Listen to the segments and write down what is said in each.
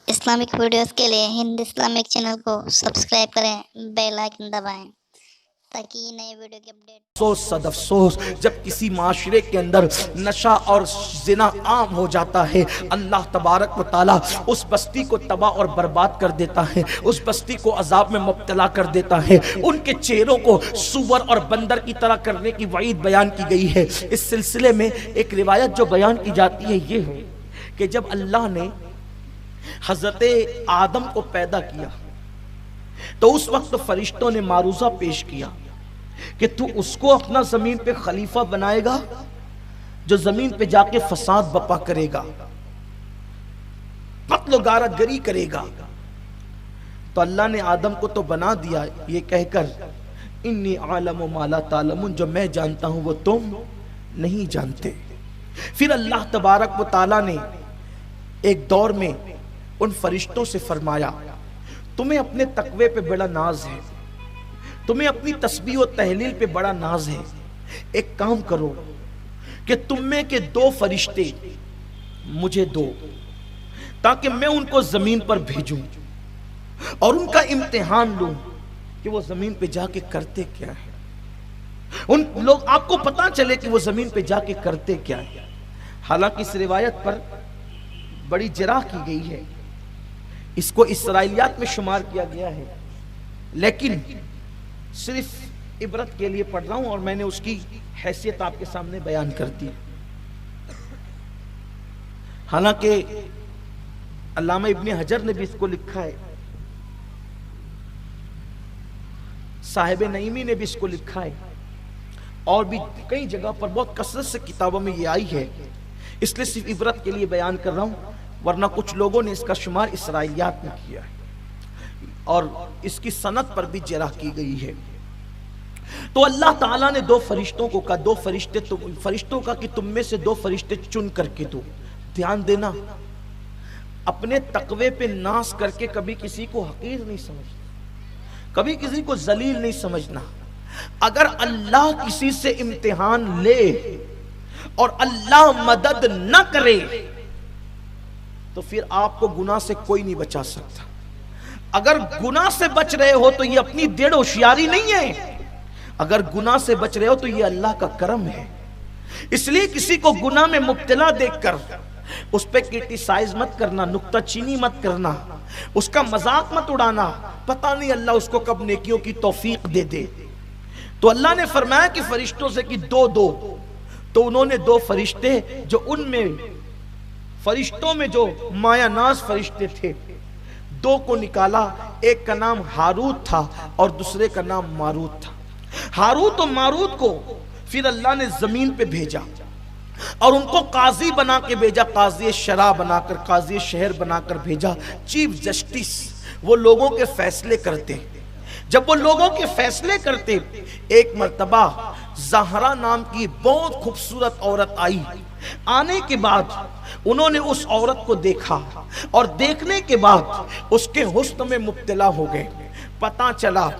Islamic videos के लिए Hind Islamic channel को सब्सक्राइब करें, बेल आइकन दबाएं ताकि नए वीडियो की अपडेट। अफसोस सद अफसोस जब किसी माशरे के अंदर नशा और ज़िना आम हो जाता है, अल्लाह तबारक व ताला उस बस्ती को तबाह और बर्बाद कर देता है, उस बस्ती को अजाब में मुब्तला कर देता है। उनके चेहरों को सुअर और बंदर की तरह करने की वईद बयान की गई है। इस सिलसिले में एक रिवायत जो बयान की जाती है ये है कि जब अल्लाह ने हजरत आदम को पैदा किया तो उस वक्त फरिश्तों ने मारूजा पेश किया कि तू उसको अपना जमीन पे खलीफा बनाएगा जो जमीन पे जाके फसाद बपा करेगा, कत्ल गारतगरी करेगा। तो अल्लाह ने आदम को तो बना दिया ये कहकर इन्नी आलम मा ला तालमुन, जो मैं जानता हूं वो तुम नहीं जानते। फिर अल्लाह तबारक व ताला ने एक दौर में उन फरिश्तों से फरमाया तुम्हें अपने तकवे पे बड़ा नाज है, तुम्हें अपनी तस्बीह और तहलील पे बड़ा नाज है। एक काम करो कि तुम में के 2 फरिश्ते मुझे दो ताकि मैं उनको जमीन पर भेजूं और उनका इम्तिहान लूं कि वो जमीन पे जाके करते क्या है। उन लोग आपको पता चले कि वो जमीन पे जाके करते क्या है। हालांकि इस रिवायत पर बड़ी जराह की गई है, इसको इसराइलियात में शुमार किया गया है, लेकिन सिर्फ इबरत के लिए पढ़ रहा हूं और मैंने उसकी हैसियत आपके सामने बयान कर दी। हालांकि अल्लामा इब्ने हजर ने भी इसको लिखा है, साहिब नईमी ने भी इसको लिखा है, और भी कई जगह पर बहुत कसरत से किताबों में ये आई है। इसलिए सिर्फ इबरत के लिए बयान कर रहा हूं, वरना कुछ लोगों ने इसका शुमार इसराइलियात में किया है और इसकी सनद पर भी जराह की गई है। तो अल्लाह ताला ने 2 फरिश्तों को कहा, 2 फरिश्ते तो फरिश्तों का कि तुम में से 2 फरिश्ते चुन करके दो। ध्यान देना, अपने तकवे पे नाश करके कभी किसी को हकीर नहीं समझना, कभी किसी को जलील नहीं समझना। अगर अल्लाह किसी से इम्तिहान ले और अल्लाह मदद न करे तो फिर आपको गुनाह से कोई नहीं बचा सकता। अगर गुनाह से बच रहे हो तो ये अपनी डेढ़ होशियारी नहीं है, अगर गुनाह से बच रहे हो तो ये अल्लाह का करम है। इसलिए किसी को गुनाह में मुब्तला देखकर उस पे क्रिटिसाइज मत करना, नुक्ताचीनी मत करना, उसका मजाक मत उड़ाना। पता नहीं अल्लाह उसको कब नेकियों की तौफीक दे दे। तो अल्लाह ने फरमाया कि फरिश्तों से कि 2 दो, तो उन्होंने 2 फरिश्ते जो उनमें फरिश्तों में जो मायानाज फरिश्ते थे 2 को निकाला। एक का नाम हारूत था और दूसरे का नाम मारूत था। हारूत और मारूत को फिर अल्लाह ने जमीन पे भेजा और उनको काजी बना के भेजा, काजी शरा बनाकर, काजी शहर बनाकर भेजा। चीफ जस्टिस, वो लोगों के फैसले करते। जब वो लोगों के फैसले करते, एक मर्तबा ज़हरा नाम की बहुत खूबसूरत औरत आई। आने के बाद उन्होंने उस औरत को देखा और देखने के बाद उसके हुस्न में मुब्तला हो गए। पता चला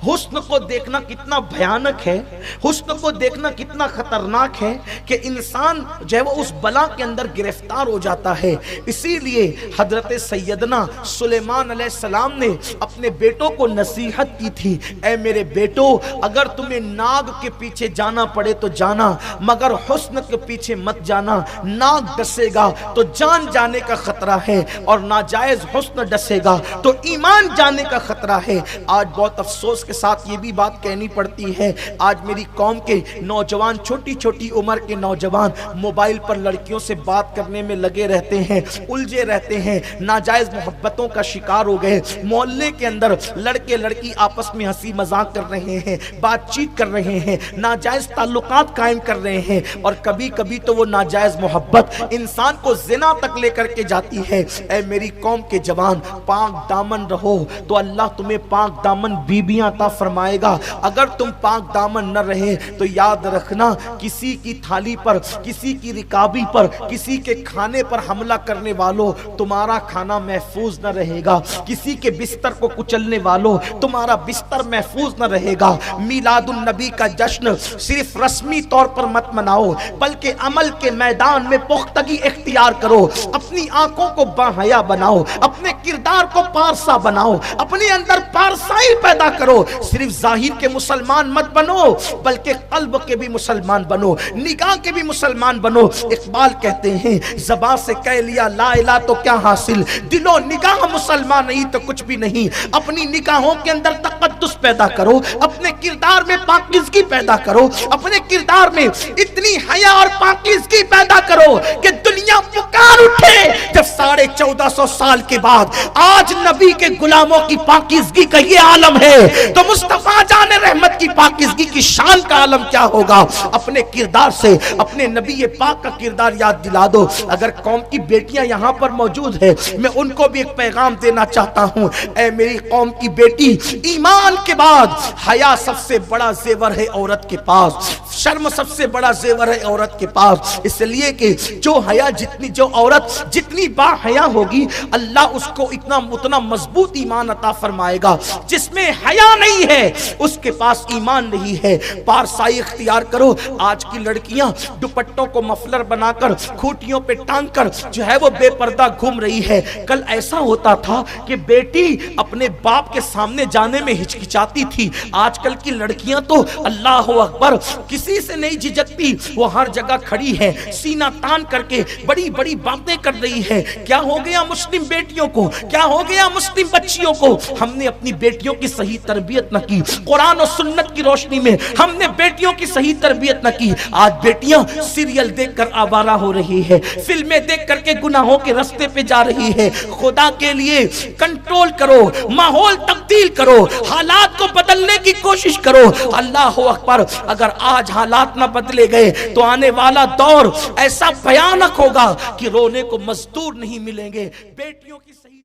हुस्न को देखना कितना भयानक है, हुस्न को देखना कितना खतरनाक है कि इंसान जो है वो उस बला के अंदर गिरफ्तार हो जाता है। इसीलिए हजरत सैयदना सुलेमान अलैहिस्सलाम ने अपने बेटों को नसीहत की थी, ऐ मेरे बेटो, अगर तुम्हें नाग के पीछे जाना पड़े तो जाना, मगर हुस्न के पीछे मत जाना। नाग डसेगा तो जान जाने का खतरा है और नाजायज हुस्न डसेगा तो ईमान जाने का खतरा है। आज बहुत अफसोस के साथ ये भी बात कहनी पड़ती है, आज मेरी कौम के नौजवान, छोटी छोटी उम्र के नौजवान मोबाइल पर लड़कियों से बात करने में लगे रहते हैं, उलझे रहते हैं, नाजायज मोहब्बतों का शिकार हो गए। मोहल्ले के अंदर लड़के लड़की आपस में हंसी मजाक कर रहे हैं, बातचीत कर रहे हैं, नाजायज ताल्लुकात कायम कर रहे हैं और कभी कभी तो वो नाजायज मोहब्बत इंसान को जिना तक लेकर के जाती है। ऐ मेरी कौम के जवान, पाक दामन रहो तो अल्लाह तुम्हें पाक दामन बीबी बीवियां अता फरमाएगा। अगर तुम पाक दामन न रहे तो याद रखना, किसी की थाली पर, किसी की रिकाबी पर, किसी के खाने पर हमला करने वालों, तुम्हारा खाना महफूज न रहेगा। किसी के बिस्तर को कुचलने वालों, तुम्हारा बिस्तर महफूज न रहेगा। मीलादुन नबी का जश्न सिर्फ रस्मी तौर पर मत मनाओ, बल्कि अमल के मैदान में पुख्तगी इख्तियार करो। अपनी आंखों को बाहया बनाओ, अपने किरदार को पारसा बनाओ, अपने अंदर पारसाई पैदा करो। सिर्फ जाहिर के मुसलमान मत बनो, बल्कि कल्ब के भी मुसलमान बनो, निगाह के भी मुसलमान बनो। इकबाल कहते हैं, ज़बान से कह लिया ला इलाहा तो क्या हासिल, दिलो निगाह मुसलमान नहीं तो कुछ भी नहीं। अपनी निगाहों के अंदर तक़द्दुस पैदा करो, अपने किरदार में पाकीज़गी पैदा करो, अपने किरदार में इतनी हया और पाकीज़गी पैदा करो कि दुनिया पुकार उठे। जब 1450 साल के बाद आज नबी के गुलामों की पाकीज़गी का ये आलम है, तो मुस्तफा जाने रहमत की पाकीज़गी की शान का आलम क्या होगा। अपने किरदार से अपने नबी पाक का किरदार याद दिला दो। अगर कौम की बेटियां यहाँ पर मौजूद है, मैं उनको भी एक पैगाम देना चाहता हूँ। ऐ मेरी कौम की बेटी, ईमान के बाद हया सबसे बड़ा जेवर है औरत के पास, शर्म सबसे बड़ा जेवर है औरत के पास। इसलिए कि जो हया जितनी, जो औरत जितनी बाहया होगी, अल्लाह उसको उतना मजबूत ईमान अता फरमाएगा। जिसमें हया नहीं है उसके पास ईमान नहीं है। पारसाई इख्तियार करो। आज की लड़कियां दुपट्टों को मफलर बनाकर खूटियों पे टांग कर जो है वो बेपर्दा घूम रही है। कल ऐसा होता था कि बेटी अपने बाप के सामने जाने में हिचकिचाती थी। आजकल की लड़कियां तो अल्लाह अकबर किसी से नहीं झिझकती, वो हर जगह खड़ी है, सीना तान करके बड़ी बड़ी बातें कर रही है। क्या हो गया मुस्लिम बेटियों को, क्या हो गया मुस्लिम बच्चियों को? हमने अपनी बेटियों की सही तरबियत न की, कुरान और सुन्नत की रोशनी में हमने बेटियों की सही तरबियत न की। आज बेटियां सीरियल देखकर आवारा हो रही है, फिल्में देख करके गुनाहों के रास्ते पे जा रही है। खुदा के लिए कंट्रोल करो, माहौल तब्दील करो, हालात को बदलने की कोशिश करो। अल्लाह अकबर, अगर आज हालात न बदले गए तो आने वाला दौर ऐसा भयानक होगा कि रोने को मजदूर नहीं मिलेंगे। बेटियों की सही